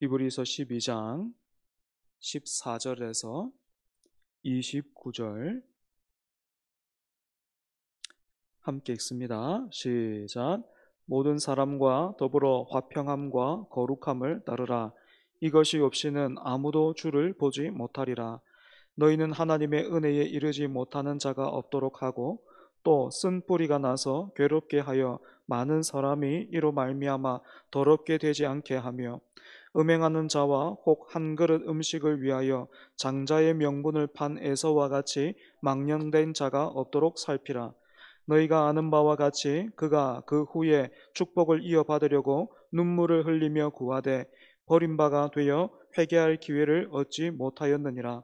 히브리서 12장 14절에서 29절 함께 읽습니다. 시작. 모든 사람과 더불어 화평함과 거룩함을 따르라. 이것이 없이는 아무도 주를 보지 못하리라. 너희는 하나님의 은혜에 이르지 못하는 자가 없도록 하고 또 쓴 뿌리가 나서 괴롭게 하여 많은 사람이 이로 말미암아 더럽게 되지 않게 하며 음행하는 자와 혹 한 그릇 음식을 위하여 장자의 명분을 판 에서와 같이 망령된 자가 없도록 살피라. 너희가 아는 바와 같이 그가 그 후에 축복을 이어받으려고 눈물을 흘리며 구하되 버림바가 되어 회개할 기회를 얻지 못하였느니라.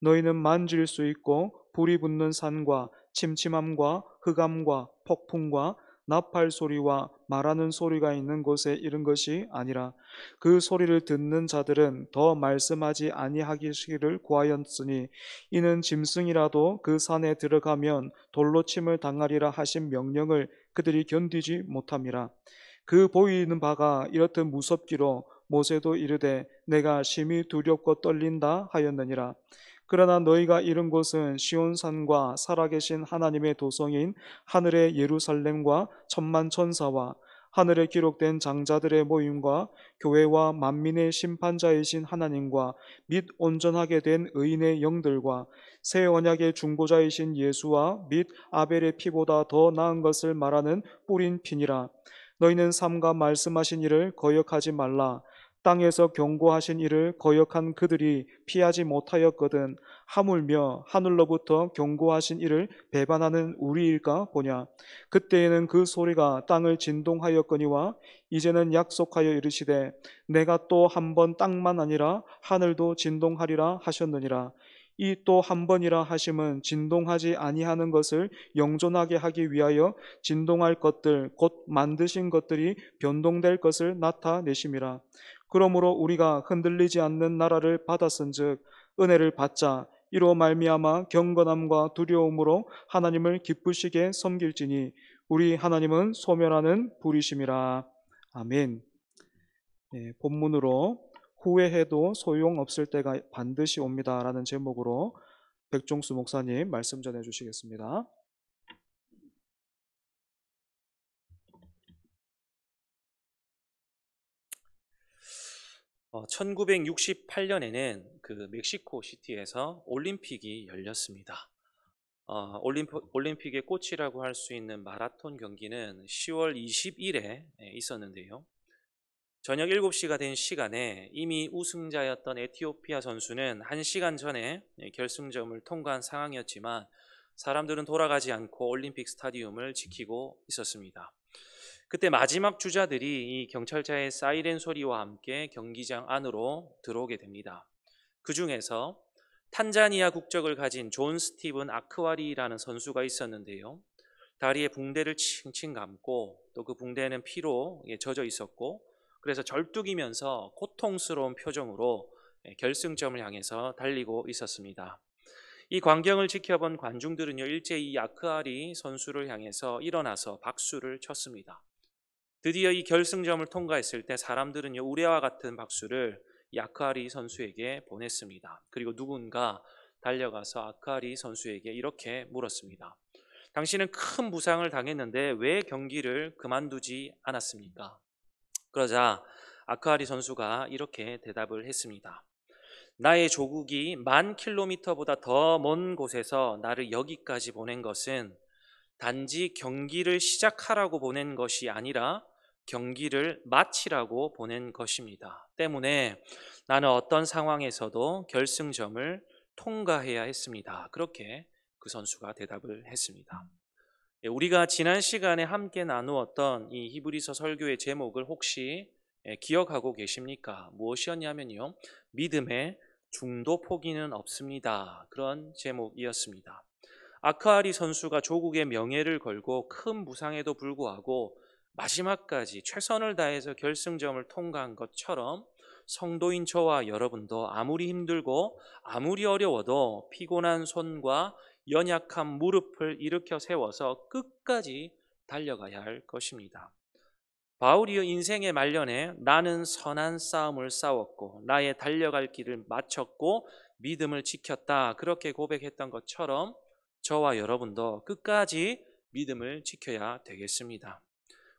너희는 만질 수 있고 불이 붙는 산과 침침함과 흑암과 폭풍과 나팔 소리와 말하는 소리가 있는 곳에 이른 것이 아니라 그 소리를 듣는 자들은 더 말씀하지 아니하기를 구하였으니 이는 짐승이라도 그 산에 들어가면 돌로 침을 당하리라 하신 명령을 그들이 견디지 못함이라. 그 보이는 바가 이렇듯 무섭기로 모세도 이르되 내가 심히 두렵고 떨린다 하였느니라. 그러나 너희가 이른 곳은 시온산과 살아계신 하나님의 도성인 하늘의 예루살렘과 천만 천사와 하늘에 기록된 장자들의 모임과 교회와 만민의 심판자이신 하나님과 및 온전하게 된 의인의 영들과 새 언약의 중보자이신 예수와 및 아벨의 피보다 더 나은 것을 말하는 뿌린 피니라. 너희는 삼가 말씀하신 일을 거역하지 말라. 땅에서 경고하신 일을 거역한 그들이 피하지 못하였거든 하물며 하늘로부터 경고하신 이를 배반하는 우리일까 보냐. 그때에는 그 소리가 땅을 진동하였거니와 이제는 약속하여 이르시되 내가 또 한 번 땅만 아니라 하늘도 진동하리라 하셨느니라. 이 또 한 번이라 하심은 진동하지 아니하는 것을 영존하게 하기 위하여 진동할 것들 곧 만드신 것들이 변동될 것을 나타내심이라. 그러므로 우리가 흔들리지 않는 나라를 받았은즉 은혜를 받자. 이로 말미암아 경건함과 두려움으로 하나님을 기쁘시게 섬길지니 우리 하나님은 소멸하는 불이심이라. 아멘. 본문으로 후회해도 소용없을 때가 반드시 옵니다라는 제목으로 백종수 목사님 말씀 전해 주시겠습니다. 1968년에는 그 멕시코 시티에서 올림픽이 열렸습니다. 올림픽의 꽃이라고 할 수 있는 마라톤 경기는 10월 20일에 있었는데요. 저녁 7시가 된 시간에 이미 우승자였던 에티오피아 선수는 1시간 전에 결승점을 통과한 상황이었지만 사람들은 돌아가지 않고 올림픽 스타디움을 지키고 있었습니다. 그때 마지막 주자들이 이 경찰차의 사이렌 소리와 함께 경기장 안으로 들어오게 됩니다. 그 중에서 탄자니아 국적을 가진 존 스티븐 아크와리라는 선수가 있었는데요. 다리에 붕대를 칭칭 감고 또 그 붕대는 피로 젖어 있었고 그래서 절뚝이면서 고통스러운 표정으로 결승점을 향해서 달리고 있었습니다. 이 광경을 지켜본 관중들은요 일제히 이 아크와리 선수를 향해서 일어나서 박수를 쳤습니다. 드디어 이 결승점을 통과했을 때 사람들은요 우레와 같은 박수를 이 아크와리 선수에게 보냈습니다. 그리고 누군가 달려가서 아크와리 선수에게 이렇게 물었습니다. 당신은 큰 부상을 당했는데 왜 경기를 그만두지 않았습니까? 그러자 아크와리 선수가 이렇게 대답을 했습니다. 나의 조국이 10,000km보다 더 먼 곳에서 나를 여기까지 보낸 것은 단지 경기를 시작하라고 보낸 것이 아니라 경기를 마치라고 보낸 것입니다. 때문에 나는 어떤 상황에서도 결승점을 통과해야 했습니다. 그렇게 그 선수가 대답을 했습니다. 우리가 지난 시간에 함께 나누었던 이 히브리서 설교의 제목을 혹시 기억하고 계십니까? 무엇이었냐면요. 믿음의 중도 포기는 없습니다. 그런 제목이었습니다. 아크아리 선수가 조국의 명예를 걸고 큰 부상에도 불구하고 마지막까지 최선을 다해서 결승점을 통과한 것처럼 성도인 저와 여러분도 아무리 힘들고 아무리 어려워도 피곤한 손과 연약한 무릎을 일으켜 세워서 끝까지 달려가야 할 것입니다. 바울이여 인생의 말년에 나는 선한 싸움을 싸웠고 나의 달려갈 길을 마쳤고 믿음을 지켰다. 그렇게 고백했던 것처럼 저와 여러분도 끝까지 믿음을 지켜야 되겠습니다.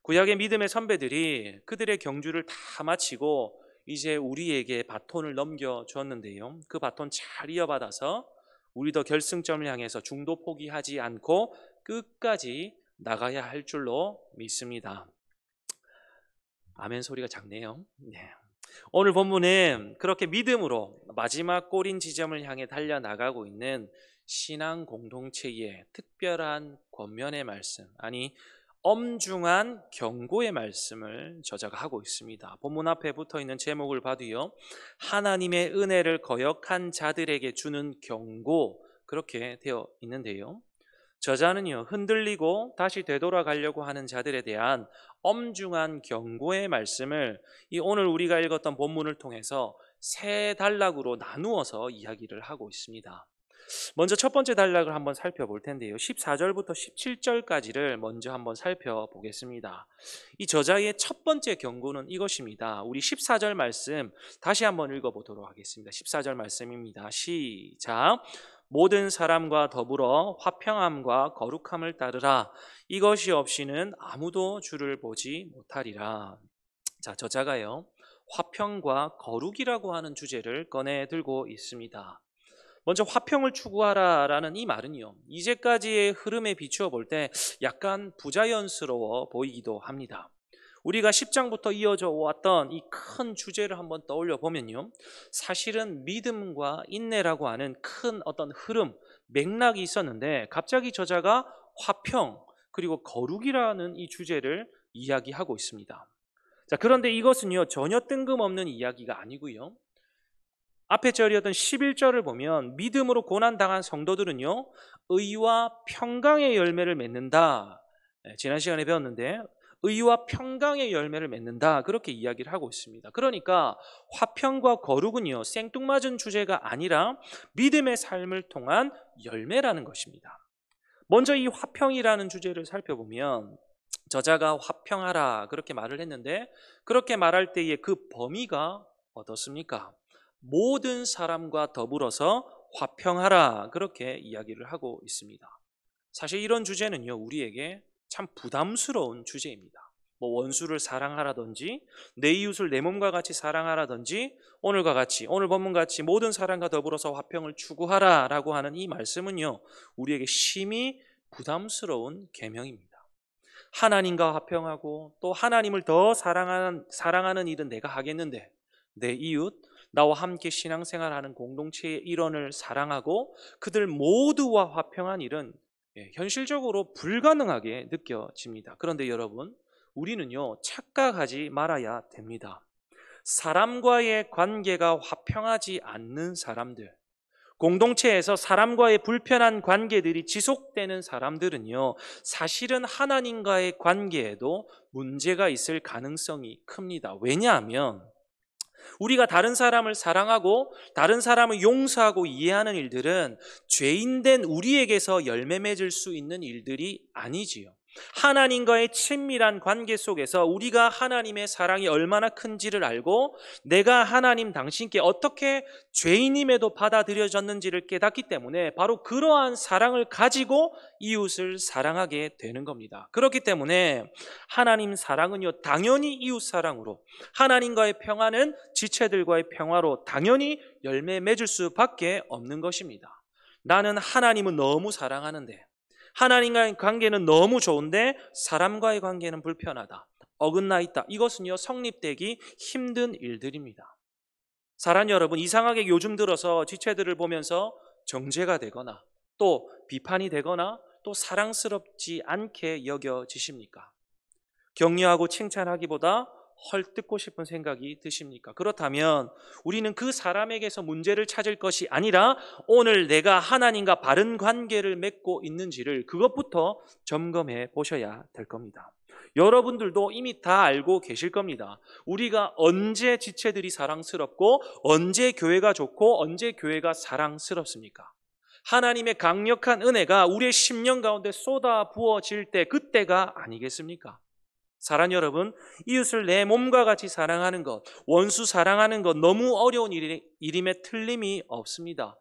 구약의 믿음의 선배들이 그들의 경주를 다 마치고 이제 우리에게 바톤을 넘겨주었는데요. 그 바톤 잘 이어받아서 우리도 결승점을 향해서 중도 포기하지 않고 끝까지 나가야 할 줄로 믿습니다. 아멘 소리가 작네요. 네. 오늘 본문은 그렇게 믿음으로 마지막 골인 지점을 향해 달려나가고 있는 신앙 공동체의 특별한 권면의 말씀, 아니 엄중한 경고의 말씀을 저자가 하고 있습니다. 본문 앞에 붙어 있는 제목을 봐도요, 하나님의 은혜를 거역한 자들에게 주는 경고, 그렇게 되어 있는데요. 저자는요, 흔들리고 다시 되돌아가려고 하는 자들에 대한 엄중한 경고의 말씀을 이 오늘 우리가 읽었던 본문을 통해서 세 단락으로 나누어서 이야기를 하고 있습니다. 먼저 첫 번째 단락을 한번 살펴볼 텐데요. 14절부터 17절까지를 먼저 한번 살펴보겠습니다. 이 저자의 첫 번째 경고는 이것입니다. 우리 14절 말씀 다시 한번 읽어보도록 하겠습니다. 14절 말씀입니다. 시작. 모든 사람과 더불어 화평함과 거룩함을 따르라. 이것이 없이는 아무도 주를 보지 못하리라. 자, 저자가요, 화평과 거룩이라고 하는 주제를 꺼내 들고 있습니다. 먼저 화평을 추구하라라는 이 말은요, 이제까지의 흐름에 비추어 볼 때 약간 부자연스러워 보이기도 합니다. 우리가 10장부터 이어져 왔던 이 큰 주제를 한번 떠올려 보면요, 사실은 믿음과 인내라고 하는 큰 어떤 흐름, 맥락이 있었는데 갑자기 저자가 화평 그리고 거룩이라는 이 주제를 이야기하고 있습니다. 자, 그런데 이것은요, 전혀 뜬금없는 이야기가 아니고요, 앞에 절이었던 11절을 보면 믿음으로 고난당한 성도들은요, 의와 평강의 열매를 맺는다. 지난 시간에 배웠는데 의와 평강의 열매를 맺는다, 그렇게 이야기를 하고 있습니다. 그러니까 화평과 거룩은요, 생뚱맞은 주제가 아니라 믿음의 삶을 통한 열매라는 것입니다. 먼저 이 화평이라는 주제를 살펴보면 저자가 화평하라 그렇게 말을 했는데, 그렇게 말할 때의 그 범위가 어떻습니까? 모든 사람과 더불어서 화평하라 그렇게 이야기를 하고 있습니다. 사실 이런 주제는요, 우리에게 참 부담스러운 주제입니다. 뭐 원수를 사랑하라든지 내 이웃을 내 몸과 같이 사랑하라든지 오늘과 같이, 오늘 본문같이 모든 사람과 더불어서 화평을 추구하라라고 하는 이 말씀은요, 우리에게 심히 부담스러운 계명입니다. 하나님과 화평하고 또 하나님을 더 사랑하는 일은 내가 하겠는데, 내 이웃, 나와 함께 신앙생활하는 공동체의 일원을 사랑하고 그들 모두와 화평한 일은 현실적으로 불가능하게 느껴집니다. 그런데 여러분, 우리는요, 착각하지 말아야 됩니다. 사람과의 관계가 화평하지 않는 사람들, 공동체에서 사람과의 불편한 관계들이 지속되는 사람들은요, 사실은 하나님과의 관계에도 문제가 있을 가능성이 큽니다. 왜냐하면 우리가 다른 사람을 사랑하고 다른 사람을 용서하고 이해하는 일들은 죄인된 우리에게서 열매 맺을 수 있는 일들이 아니지요. 하나님과의 친밀한 관계 속에서 우리가 하나님의 사랑이 얼마나 큰지를 알고 내가 하나님 당신께 어떻게 죄인임에도 받아들여졌는지를 깨닫기 때문에 바로 그러한 사랑을 가지고 이웃을 사랑하게 되는 겁니다. 그렇기 때문에 하나님 사랑은요, 당연히 이웃 사랑으로, 하나님과의 평화는 지체들과의 평화로 당연히 열매 맺을 수밖에 없는 것입니다. 나는 하나님은 너무 사랑하는데, 하나님과의 관계는 너무 좋은데 사람과의 관계는 불편하다, 어긋나 있다. 이것은요, 성립되기 힘든 일들입니다. 사랑 여러분, 이상하게 요즘 들어서 지체들을 보면서 정죄가 되거나 또 비판이 되거나 또 사랑스럽지 않게 여겨지십니까? 격려하고 칭찬하기보다 헐뜯고 싶은 생각이 드십니까? 그렇다면 우리는 그 사람에게서 문제를 찾을 것이 아니라 오늘 내가 하나님과 바른 관계를 맺고 있는지를 그것부터 점검해 보셔야 될 겁니다. 여러분들도 이미 다 알고 계실 겁니다. 우리가 언제 지체들이 사랑스럽고 언제 교회가 좋고 언제 교회가 사랑스럽습니까? 하나님의 강력한 은혜가 우리의 심령 가운데 쏟아 부어질 때, 그때가 아니겠습니까? 사랑하는 여러분, 이웃을 내 몸과 같이 사랑하는 것, 원수 사랑하는 것 너무 어려운 일임에 틀림이 없습니다.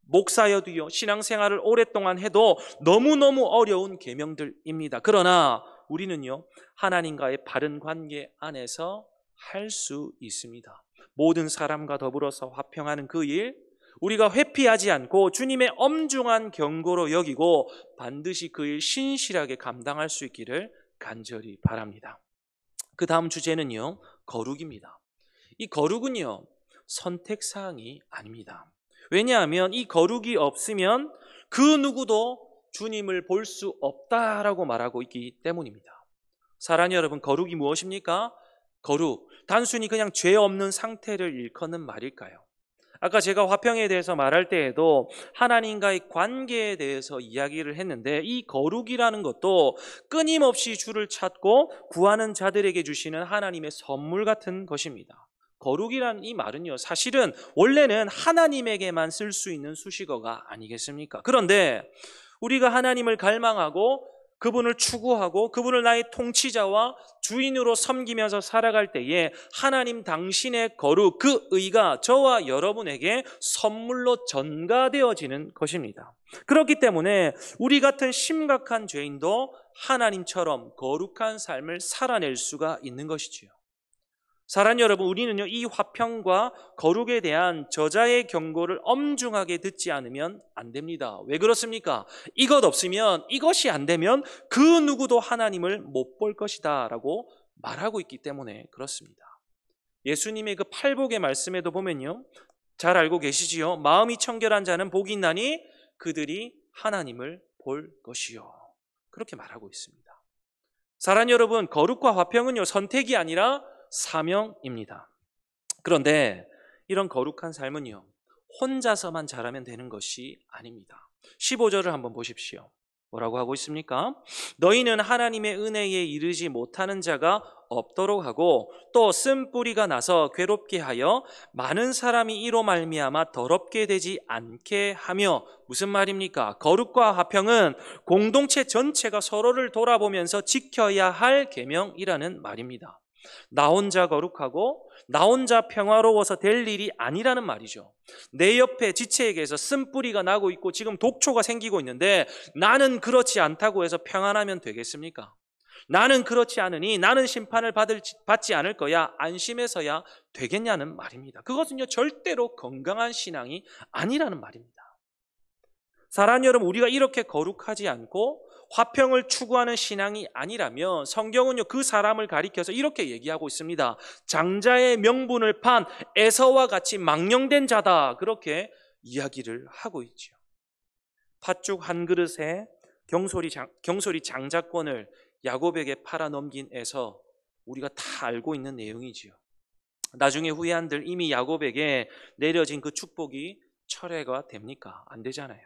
목사여도요, 신앙생활을 오랫동안 해도 너무너무 어려운 계명들입니다. 그러나 우리는요, 하나님과의 바른 관계 안에서 할 수 있습니다. 모든 사람과 더불어서 화평하는 그 일, 우리가 회피하지 않고 주님의 엄중한 경고로 여기고 반드시 그 일 신실하게 감당할 수 있기를 간절히 바랍니다. 그 다음 주제는요, 거룩입니다. 이 거룩은요, 선택사항이 아닙니다. 왜냐하면 이 거룩이 없으면 그 누구도 주님을 볼 수 없다라고 말하고 있기 때문입니다. 사랑하는 여러분, 거룩이 무엇입니까? 거룩, 단순히 그냥 죄 없는 상태를 일컫는 말일까요? 아까 제가 화평에 대해서 말할 때에도 하나님과의 관계에 대해서 이야기를 했는데, 이 거룩이라는 것도 끊임없이 주를 찾고 구하는 자들에게 주시는 하나님의 선물 같은 것입니다. 거룩이라는 이 말은요, 사실은 원래는 하나님에게만 쓸 수 있는 수식어가 아니겠습니까? 그런데 우리가 하나님을 갈망하고 그분을 추구하고 그분을 나의 통치자와 주인으로 섬기면서 살아갈 때에 하나님 당신의 거룩, 그 의가 저와 여러분에게 선물로 전가되어지는 것입니다. 그렇기 때문에 우리 같은 심각한 죄인도 하나님처럼 거룩한 삶을 살아낼 수가 있는 것이지요. 사랑하는 여러분, 우리는요, 이 화평과 거룩에 대한 저자의 경고를 엄중하게 듣지 않으면 안 됩니다. 왜 그렇습니까? 이것 없으면, 이것이 안 되면 그 누구도 하나님을 못 볼 것이다 라고 말하고 있기 때문에 그렇습니다. 예수님의 그 팔복의 말씀에도 보면요, 잘 알고 계시지요? 마음이 청결한 자는 복이 있나니 그들이 하나님을 볼 것이요, 그렇게 말하고 있습니다. 사랑하는 여러분, 거룩과 화평은요, 선택이 아니라 사명입니다. 그런데 이런 거룩한 삶은요, 혼자서만 잘하면 되는 것이 아닙니다. 15절을 한번 보십시오. 뭐라고 하고 있습니까? 너희는 하나님의 은혜에 이르지 못하는 자가 없도록 하고 또 쓴뿌리가 나서 괴롭게 하여 많은 사람이 이로 말미암아 더럽게 되지 않게 하며. 무슨 말입니까? 거룩과 화평은 공동체 전체가 서로를 돌아보면서 지켜야 할 계명이라는 말입니다. 나 혼자 거룩하고 나 혼자 평화로워서 될 일이 아니라는 말이죠. 내 옆에 지체에게서 쓴뿌리가 나고 있고 지금 독초가 생기고 있는데 나는 그렇지 않다고 해서 평안하면 되겠습니까? 나는 그렇지 않으니 나는 심판을 받지 않을 거야, 안심해서야 되겠냐는 말입니다. 그것은요, 절대로 건강한 신앙이 아니라는 말입니다. 사랑하는 여러분, 우리가 이렇게 거룩하지 않고 화평을 추구하는 신앙이 아니라면 성경은요, 그 사람을 가리켜서 이렇게 얘기하고 있습니다. 장자의 명분을 판 에서와 같이 망령된 자다, 그렇게 이야기를 하고 있죠. 팥죽 한 그릇에 경솔이 장자권을 야곱에게 팔아 넘긴 에서, 우리가 다 알고 있는 내용이지요. 나중에 후회한들 이미 야곱에게 내려진 그 축복이 철회가 됩니까? 안 되잖아요.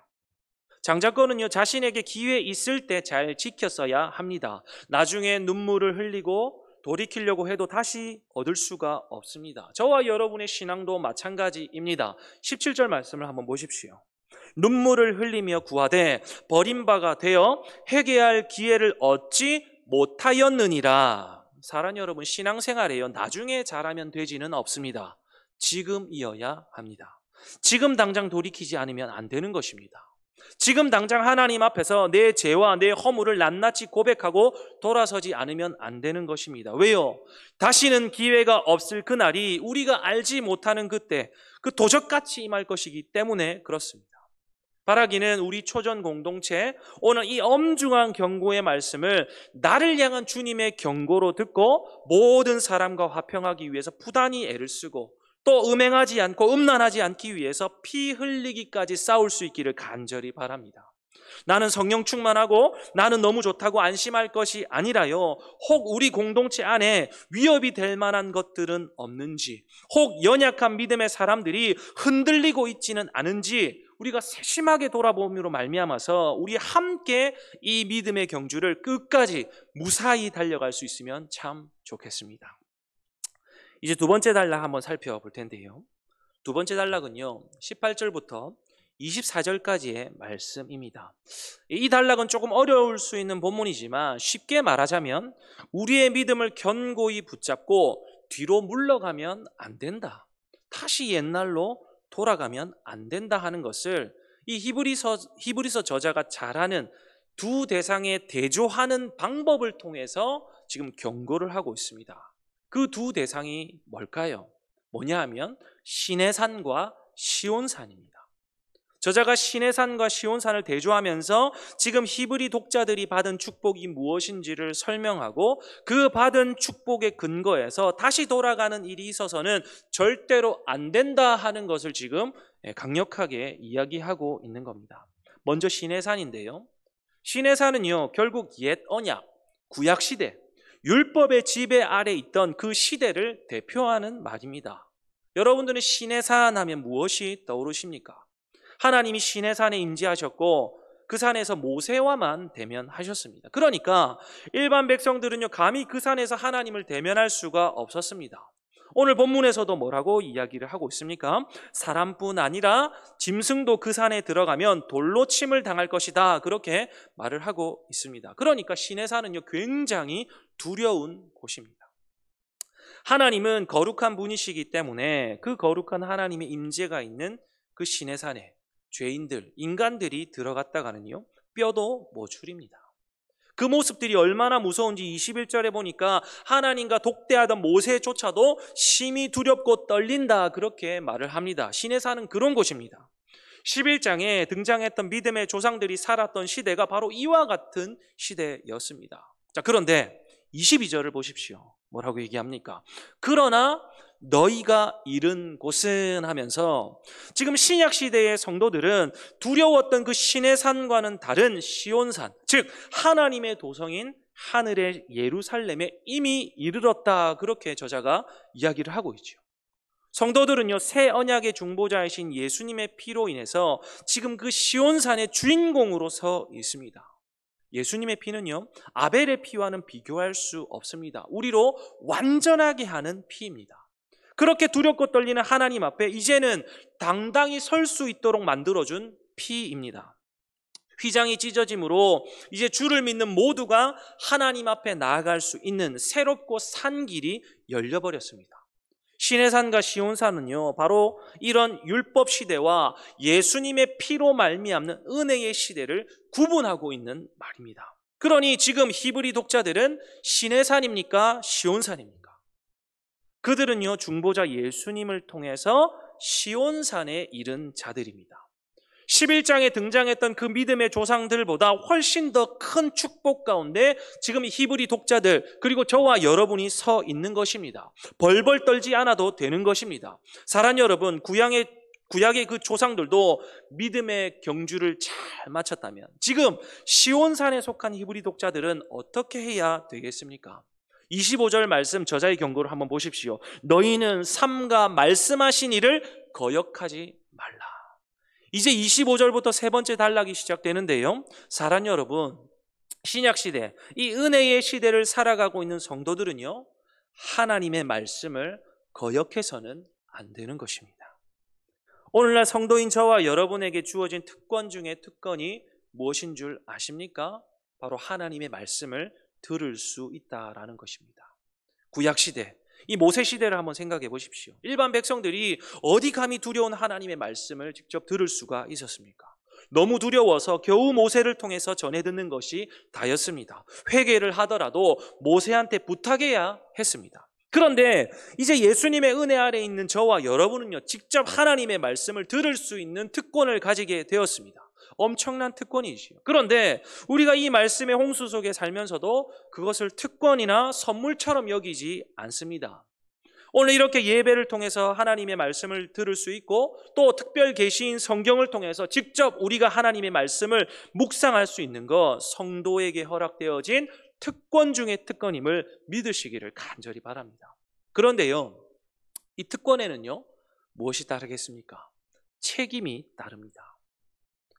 장자권은요, 자신에게 기회 있을 때 잘 지켰어야 합니다. 나중에 눈물을 흘리고 돌이키려고 해도 다시 얻을 수가 없습니다. 저와 여러분의 신앙도 마찬가지입니다. 17절 말씀을 한번 보십시오. 눈물을 흘리며 구하되 버림바가 되어 회개할 기회를 얻지 못하였느니라. 사랑하는 여러분, 신앙생활에요, 나중에 잘하면 되지는 없습니다. 지금이어야 합니다. 지금 당장 돌이키지 않으면 안 되는 것입니다. 지금 당장 하나님 앞에서 내 죄와 내 허물을 낱낱이 고백하고 돌아서지 않으면 안 되는 것입니다. 왜요? 다시는 기회가 없을 그날이 우리가 알지 못하는 그때, 그 도적같이 임할 것이기 때문에 그렇습니다. 바라기는 우리 초전 공동체 오늘 이 엄중한 경고의 말씀을 나를 향한 주님의 경고로 듣고 모든 사람과 화평하기 위해서 부단히 애를 쓰고 또 음행하지 않고 음란하지 않기 위해서 피 흘리기까지 싸울 수 있기를 간절히 바랍니다. 나는 성령 충만하고 나는 너무 좋다고 안심할 것이 아니라요, 혹 우리 공동체 안에 위협이 될 만한 것들은 없는지, 혹 연약한 믿음의 사람들이 흔들리고 있지는 않은지 우리가 세심하게 돌아봄으로 말미암아서 우리 함께 이 믿음의 경주를 끝까지 무사히 달려갈 수 있으면 참 좋겠습니다. 이제 두 번째 단락 한번 살펴볼 텐데요, 두 번째 단락은요, 18절부터 24절까지의 말씀입니다. 이 단락은 조금 어려울 수 있는 본문이지만 쉽게 말하자면 우리의 믿음을 견고히 붙잡고 뒤로 물러가면 안 된다. 다시 옛날로 돌아가면 안 된다 하는 것을 이 히브리서 저자가 잘하는 두 대상에 대조하는 방법을 통해서 지금 경고를 하고 있습니다. 그 두 대상이 뭘까요? 뭐냐 하면 시내산과 시온산입니다. 저자가 시내산과 시온산을 대조하면서 지금 히브리 독자들이 받은 축복이 무엇인지를 설명하고 그 받은 축복의 근거에서 다시 돌아가는 일이 있어서는 절대로 안 된다 하는 것을 지금 강력하게 이야기하고 있는 겁니다. 먼저 시내산인데요. 시내산은요, 결국 옛 언약, 구약 시대, 율법의 지배 아래 있던 그 시대를 대표하는 말입니다. 여러분들은 시내산 하면 무엇이 떠오르십니까? 하나님이 시내산에 임재하셨고 그 산에서 모세와만 대면하셨습니다. 그러니까 일반 백성들은요, 감히 그 산에서 하나님을 대면할 수가 없었습니다. 오늘 본문에서도 뭐라고 이야기를 하고 있습니까? 사람뿐 아니라 짐승도 그 산에 들어가면 돌로 침을 당할 것이다, 그렇게 말을 하고 있습니다. 그러니까 시내산은요, 굉장히 두려운 곳입니다. 하나님은 거룩한 분이시기 때문에 그 거룩한 하나님의 임재가 있는 그 시내산에 죄인들, 인간들이 들어갔다가는요, 뼈도 모출입니다. 그 모습들이 얼마나 무서운지 21절에 보니까 하나님과 독대하던 모세조차도 심히 두렵고 떨린다, 그렇게 말을 합니다. 시내산은 그런 곳입니다. 11장에 등장했던 믿음의 조상들이 살았던 시대가 바로 이와 같은 시대였습니다. 자, 그런데 22절을 보십시오. 뭐라고 얘기합니까? 그러나 너희가 이른 곳은 하면서 지금 신약 시대의 성도들은 두려웠던 그 시내산과는 다른 시온산, 즉 하나님의 도성인 하늘의 예루살렘에 이미 이르렀다, 그렇게 저자가 이야기를 하고 있죠. 성도들은요, 새 언약의 중보자이신 예수님의 피로 인해서 지금 그 시온산의 주인공으로 서 있습니다. 예수님의 피는요, 아벨의 피와는 비교할 수 없습니다. 우리로 완전하게 하는 피입니다. 그렇게 두렵고 떨리는 하나님 앞에 이제는 당당히 설 수 있도록 만들어준 피입니다. 휘장이 찢어짐으로 이제 주를 믿는 모두가 하나님 앞에 나아갈 수 있는 새롭고 산 길이 열려버렸습니다. 시내산과 시온산은요, 바로 이런 율법 시대와 예수님의 피로 말미암는 은혜의 시대를 구분하고 있는 말입니다. 그러니 지금 히브리 독자들은 시내산입니까? 시온산입니까? 그들은요, 중보자 예수님을 통해서 시온산에 이른 자들입니다. 11장에 등장했던 그 믿음의 조상들보다 훨씬 더 큰 축복 가운데 지금 히브리 독자들, 그리고 저와 여러분이 서 있는 것입니다. 벌벌 떨지 않아도 되는 것입니다. 사랑하는 여러분, 구약의 그 조상들도 믿음의 경주를 잘 마쳤다면 지금 시온산에 속한 히브리 독자들은 어떻게 해야 되겠습니까? 25절 말씀, 저자의 경고를 한번 보십시오. 너희는 삼가 말씀하신 이를 거역하지 말라. 이제 25절부터 세 번째 단락이 시작되는데요, 사랑하는 여러분, 신약시대, 이 은혜의 시대를 살아가고 있는 성도들은요, 하나님의 말씀을 거역해서는 안 되는 것입니다. 오늘날 성도인 저와 여러분에게 주어진 특권 중에 특권이 무엇인 줄 아십니까? 바로 하나님의 말씀을 들을 수 있다라는 것입니다. 구약시대, 이 모세시대를 한번 생각해 보십시오. 일반 백성들이 어디 감히 두려운 하나님의 말씀을 직접 들을 수가 있었습니까? 너무 두려워서 겨우 모세를 통해서 전해 듣는 것이 다였습니다. 회개를 하더라도 모세한테 부탁해야 했습니다. 그런데 이제 예수님의 은혜 아래 있는 저와 여러분은요, 직접 하나님의 말씀을 들을 수 있는 특권을 가지게 되었습니다. 엄청난 특권이지요. 그런데 우리가 이 말씀의 홍수 속에 살면서도 그것을 특권이나 선물처럼 여기지 않습니다. 오늘 이렇게 예배를 통해서 하나님의 말씀을 들을 수 있고, 또 특별 계시인 성경을 통해서 직접 우리가 하나님의 말씀을 묵상할 수 있는 것, 성도에게 허락되어진 특권 중의 특권임을 믿으시기를 간절히 바랍니다. 그런데요, 이 특권에는요, 무엇이 따르겠습니까? 책임이 따릅니다.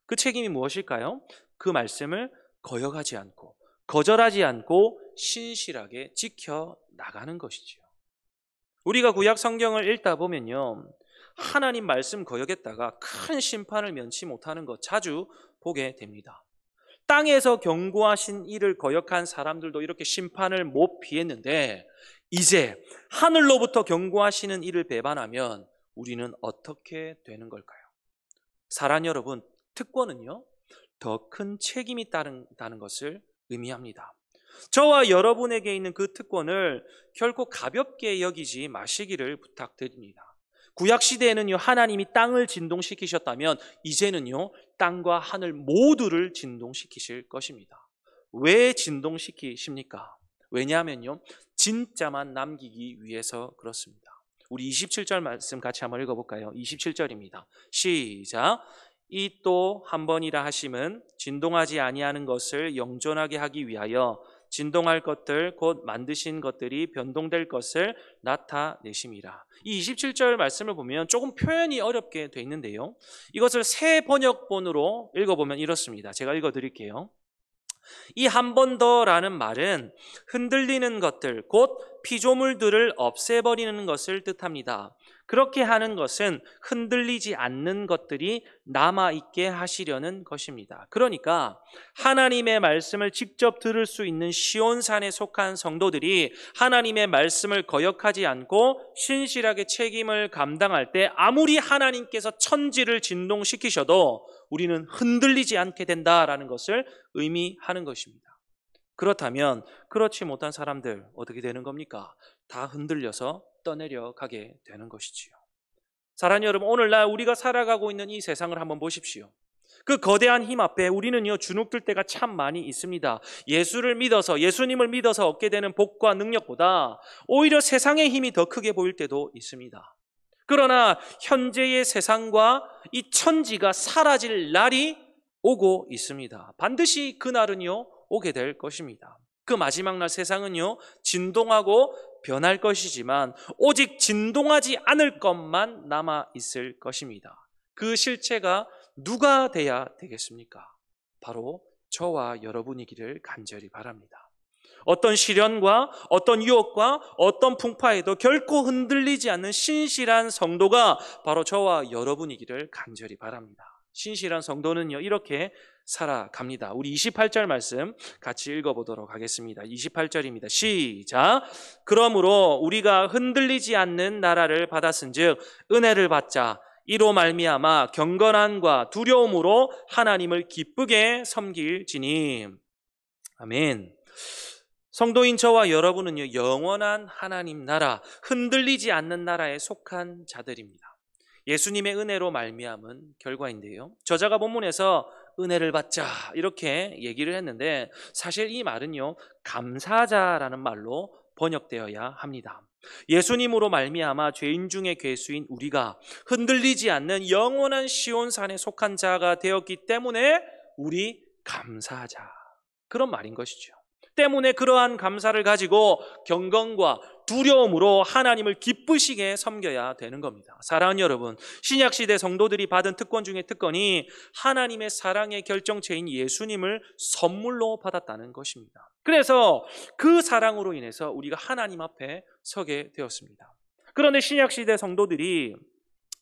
그 책임이 무엇일까요? 그 말씀을 거역하지 않고, 거절하지 않고 신실하게 지켜나가는 것이지요. 우리가 구약 성경을 읽다 보면요, 하나님 말씀 거역했다가 큰 심판을 면치 못하는 것 자주 보게 됩니다. 땅에서 경고하신 일을 거역한 사람들도 이렇게 심판을 못 피했는데 이제 하늘로부터 경고하시는 일을 배반하면 우리는 어떻게 되는 걸까요? 사랑하는 여러분, 특권은요, 더 큰 책임이 따른다는 것을 의미합니다. 저와 여러분에게 있는 그 특권을 결코 가볍게 여기지 마시기를 부탁드립니다. 구약시대에는요, 하나님이 땅을 진동시키셨다면 이제는요, 땅과 하늘 모두를 진동시키실 것입니다. 왜 진동시키십니까? 왜냐하면요, 진짜만 남기기 위해서 그렇습니다. 우리 27절 말씀 같이 한번 읽어볼까요? 27절입니다. 시작. 이 또 한 번이라 하심은 진동하지 아니하는 것을 영존하게 하기 위하여 진동할 것들 곧 만드신 것들이 변동될 것을 나타내심이라. 이 27절 말씀을 보면 조금 표현이 어렵게 돼 있는데요, 이것을 새 번역본으로 읽어보면 이렇습니다. 제가 읽어드릴게요. 이 한 번 더라는 말은 흔들리는 것들, 곧 피조물들을 없애버리는 것을 뜻합니다. 그렇게 하는 것은 흔들리지 않는 것들이 남아있게 하시려는 것입니다. 그러니까 하나님의 말씀을 직접 들을 수 있는 시온산에 속한 성도들이 하나님의 말씀을 거역하지 않고 신실하게 책임을 감당할 때 아무리 하나님께서 천지를 진동시키셔도 우리는 흔들리지 않게 된다라는 것을 의미하는 것입니다. 그렇다면 그렇지 못한 사람들 어떻게 되는 겁니까? 다 흔들려서 떠내려 가게 되는 것이지요. 사랑하는 여러분, 오늘날 우리가 살아가고 있는 이 세상을 한번 보십시오. 그 거대한 힘 앞에 우리는요, 주눅들 때가 참 많이 있습니다. 예수님을 믿어서 얻게 되는 복과 능력보다 오히려 세상의 힘이 더 크게 보일 때도 있습니다. 그러나 현재의 세상과 이 천지가 사라질 날이 오고 있습니다. 반드시 그날은요, 오게 될 것입니다. 그 마지막 날 세상은요, 진동하고 변할 것이지만 오직 진동하지 않을 것만 남아 있을 것입니다. 그 실체가 누가 돼야 되겠습니까? 바로 저와 여러분이기를 간절히 바랍니다. 어떤 시련과 어떤 유혹과 어떤 풍파에도 결코 흔들리지 않는 신실한 성도가 바로 저와 여러분이기를 간절히 바랍니다. 신실한 성도는요, 이렇게 살아갑니다. 우리 28절 말씀 같이 읽어보도록 하겠습니다. 28절입니다. 시작. 그러므로 우리가 흔들리지 않는 나라를 받았은즉 은혜를 받자. 이로 말미암아 경건함과 두려움으로 하나님을 기쁘게 섬길지니. 아멘. 성도인 저와 여러분은요, 영원한 하나님 나라, 흔들리지 않는 나라에 속한 자들입니다. 예수님의 은혜로 말미암은 결과인데요, 저자가 본문에서 은혜를 받자 이렇게 얘기를 했는데 사실 이 말은요, 감사자라는 말로 번역되어야 합니다. 예수님으로 말미암아 죄인 중에 괴수인 우리가 흔들리지 않는 영원한 시온산에 속한 자가 되었기 때문에 우리 감사하자, 그런 말인 것이죠. 때문에 그러한 감사를 가지고 경건과 두려움으로 하나님을 기쁘시게 섬겨야 되는 겁니다. 사랑하는 여러분, 신약시대 성도들이 받은 특권 중에 특권이 하나님의 사랑의 결정체인 예수님을 선물로 받았다는 것입니다. 그래서 그 사랑으로 인해서 우리가 하나님 앞에 서게 되었습니다. 그런데 신약시대 성도들이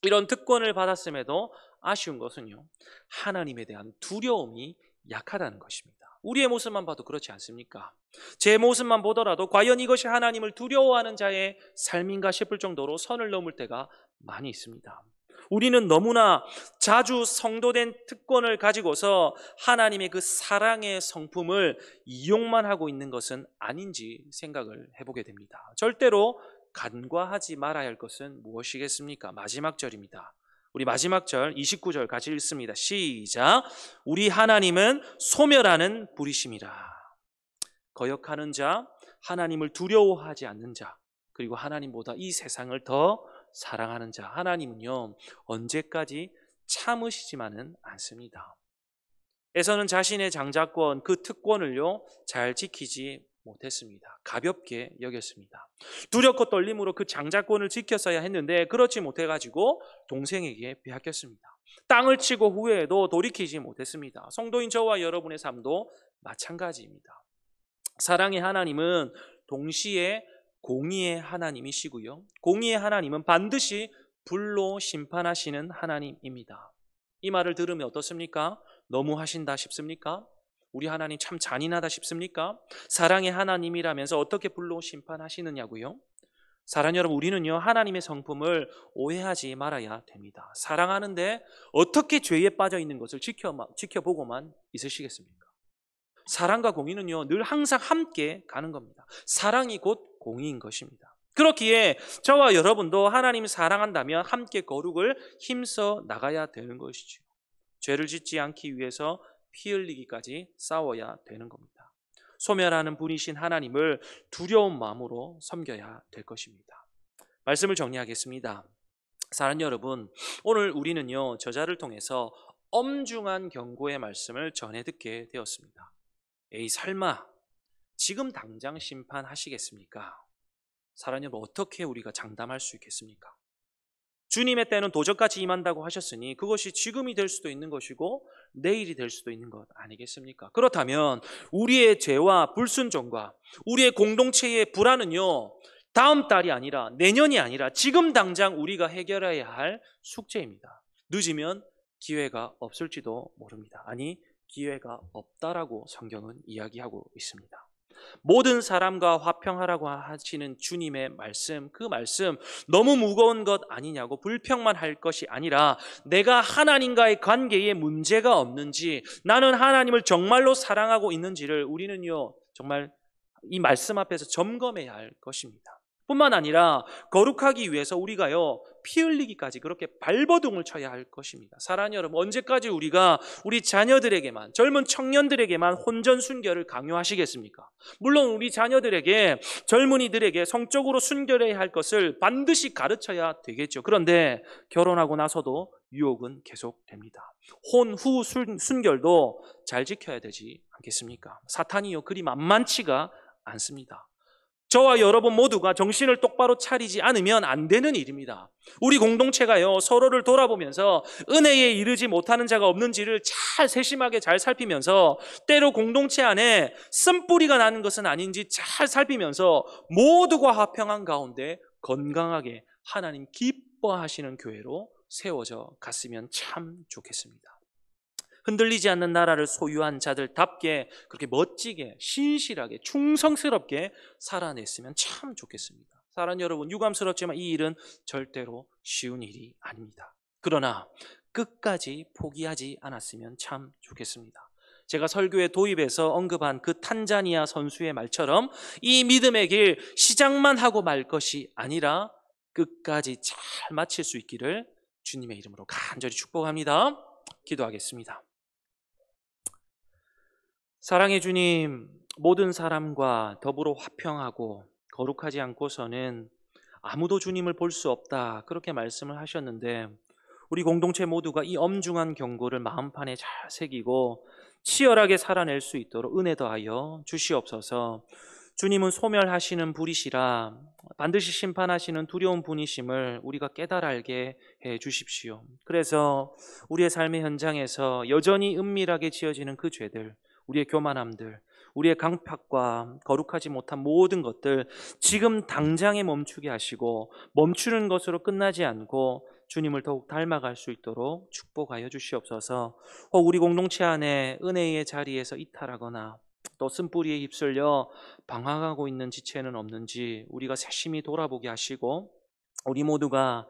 이런 특권을 받았음에도 아쉬운 것은요, 하나님에 대한 두려움이 약하다는 것입니다. 우리의 모습만 봐도 그렇지 않습니까? 제 모습만 보더라도 과연 이것이 하나님을 두려워하는 자의 삶인가 싶을 정도로 선을 넘을 때가 많이 있습니다. 우리는 너무나 자주 성도된 특권을 가지고서 하나님의 그 사랑의 성품을 이용만 하고 있는 것은 아닌지 생각을 해보게 됩니다. 절대로 간과하지 말아야 할 것은 무엇이겠습니까? 마지막 절입니다. 우리 마지막 절 29절 같이 읽습니다. 시작. 우리 하나님은 소멸하는 불이심이라. 거역하는 자, 하나님을 두려워하지 않는 자, 그리고 하나님보다 이 세상을 더 사랑하는 자, 하나님은요, 언제까지 참으시지만은 않습니다. 에서는 자신의 장자권, 그 특권을요, 잘 지키지 못했습니다. 가볍게 여겼습니다. 두렵고 떨림으로 그 장자권을 지켰어야 했는데 그렇지 못해가지고 동생에게 빼앗겼습니다. 땅을 치고 후회해도 돌이키지 못했습니다. 성도인 저와 여러분의 삶도 마찬가지입니다. 사랑의 하나님은 동시에 공의의 하나님이시고요, 공의의 하나님은 반드시 불로 심판하시는 하나님입니다. 이 말을 들으면 어떻습니까? 너무 하신다 싶습니까? 우리 하나님 참 잔인하다 싶습니까? 사랑의 하나님이라면서 어떻게 불로 심판하시느냐고요? 사랑 여러분, 우리는요 하나님의 성품을 오해하지 말아야 됩니다. 사랑하는데 어떻게 죄에 빠져 있는 것을 지켜보고만 있으시겠습니까? 사랑과 공의는요 늘 항상 함께 가는 겁니다. 사랑이 곧 공의인 것입니다. 그렇기에 저와 여러분도 하나님을 사랑한다면 함께 거룩을 힘써 나가야 되는 것이죠. 죄를 짓지 않기 위해서 피 흘리기까지 싸워야 되는 겁니다. 소멸하는 분이신 하나님을 두려운 마음으로 섬겨야 될 것입니다. 말씀을 정리하겠습니다. 사랑하는 여러분, 오늘 우리는요 저자를 통해서 엄중한 경고의 말씀을 전해 듣게 되었습니다. 에이 설마 지금 당장 심판하시겠습니까? 사랑하는 여러분, 어떻게 우리가 장담할 수 있겠습니까? 주님의 때는 도적같이 임한다고 하셨으니 그것이 지금이 될 수도 있는 것이고 내일이 될 수도 있는 것 아니겠습니까? 그렇다면 우리의 죄와 불순종과 우리의 공동체의 불안은요 다음 달이 아니라 내년이 아니라 지금 당장 우리가 해결해야 할 숙제입니다. 늦으면 기회가 없을지도 모릅니다. 아니, 기회가 없다라고 성경은 이야기하고 있습니다. 모든 사람과 화평하라고 하시는 주님의 말씀, 그 말씀 너무 무거운 것 아니냐고 불평만 할 것이 아니라 내가 하나님과의 관계에 문제가 없는지, 나는 하나님을 정말로 사랑하고 있는지를 우리는요 정말 이 말씀 앞에서 점검해야 할 것입니다. 뿐만 아니라 거룩하기 위해서 우리가요 피 흘리기까지 그렇게 발버둥을 쳐야 할 것입니다. 사랑하는 여러분, 언제까지 우리가 우리 자녀들에게만, 젊은 청년들에게만 혼전 순결을 강요하시겠습니까? 물론 우리 자녀들에게, 젊은이들에게 성적으로 순결해야 할 것을 반드시 가르쳐야 되겠죠. 그런데 결혼하고 나서도 유혹은 계속됩니다. 혼후 순결도 잘 지켜야 되지 않겠습니까? 사탄이요 그리 만만치가 않습니다. 저와 여러분 모두가 정신을 똑바로 차리지 않으면 안 되는 일입니다. 우리 공동체가요 서로를 돌아보면서 은혜에 이르지 못하는 자가 없는지를 잘 세심하게 잘 살피면서, 때로 공동체 안에 쓴뿌리가 나는 것은 아닌지 잘 살피면서 모두가 화평한 가운데 건강하게 하나님 기뻐하시는 교회로 세워져 갔으면 참 좋겠습니다. 흔들리지 않는 나라를 소유한 자들답게 그렇게 멋지게, 신실하게, 충성스럽게 살아냈으면 참 좋겠습니다. 사랑하는 여러분, 유감스럽지만 이 일은 절대로 쉬운 일이 아닙니다. 그러나 끝까지 포기하지 않았으면 참 좋겠습니다. 제가 설교의 도입에서 언급한 그 탄자니아 선수의 말처럼 이 믿음의 길 시작만 하고 말 것이 아니라 끝까지 잘 마칠 수 있기를 주님의 이름으로 간절히 축복합니다. 기도하겠습니다. 사랑의 주님, 모든 사람과 더불어 화평하고 거룩하지 않고서는 아무도 주님을 볼 수 없다, 그렇게 말씀을 하셨는데 우리 공동체 모두가 이 엄중한 경고를 마음판에 잘 새기고 치열하게 살아낼 수 있도록 은혜 더하여 주시옵소서. 주님은 소멸하시는 분이시라 반드시 심판하시는 두려운 분이심을 우리가 깨달아 알게 해 주십시오. 그래서 우리의 삶의 현장에서 여전히 은밀하게 지어지는 그 죄들, 우리의 교만함들, 우리의 강팍과 거룩하지 못한 모든 것들 지금 당장에 멈추게 하시고 멈추는 것으로 끝나지 않고 주님을 더욱 닮아갈 수 있도록 축복하여 주시옵소서. 혹 우리 공동체 안에 은혜의 자리에서 이탈하거나 또 쓴뿌리에 휩쓸려 방황하고 있는 지체는 없는지 우리가 세심히 돌아보게 하시고, 우리 모두가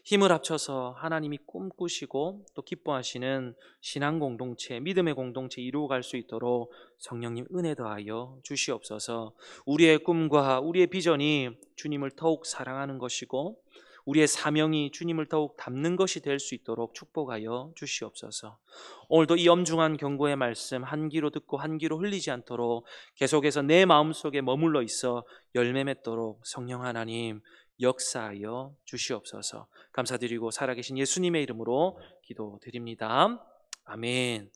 힘을 합쳐서 하나님이 꿈꾸시고 또 기뻐하시는 신앙 공동체, 믿음의 공동체 이루어갈 수 있도록 성령님 은혜 더하여 주시옵소서. 우리의 꿈과 우리의 비전이 주님을 더욱 사랑하는 것이고 우리의 사명이 주님을 더욱 닮는 것이 될 수 있도록 축복하여 주시옵소서. 오늘도 이 엄중한 경고의 말씀 한 귀로 듣고 한 귀로 흘리지 않도록 계속해서 내 마음속에 머물러 있어 열매 맺도록 성령 하나님 역사하여 주시옵소서. 감사드리고 살아계신 예수님의 이름으로 기도드립니다. 아멘.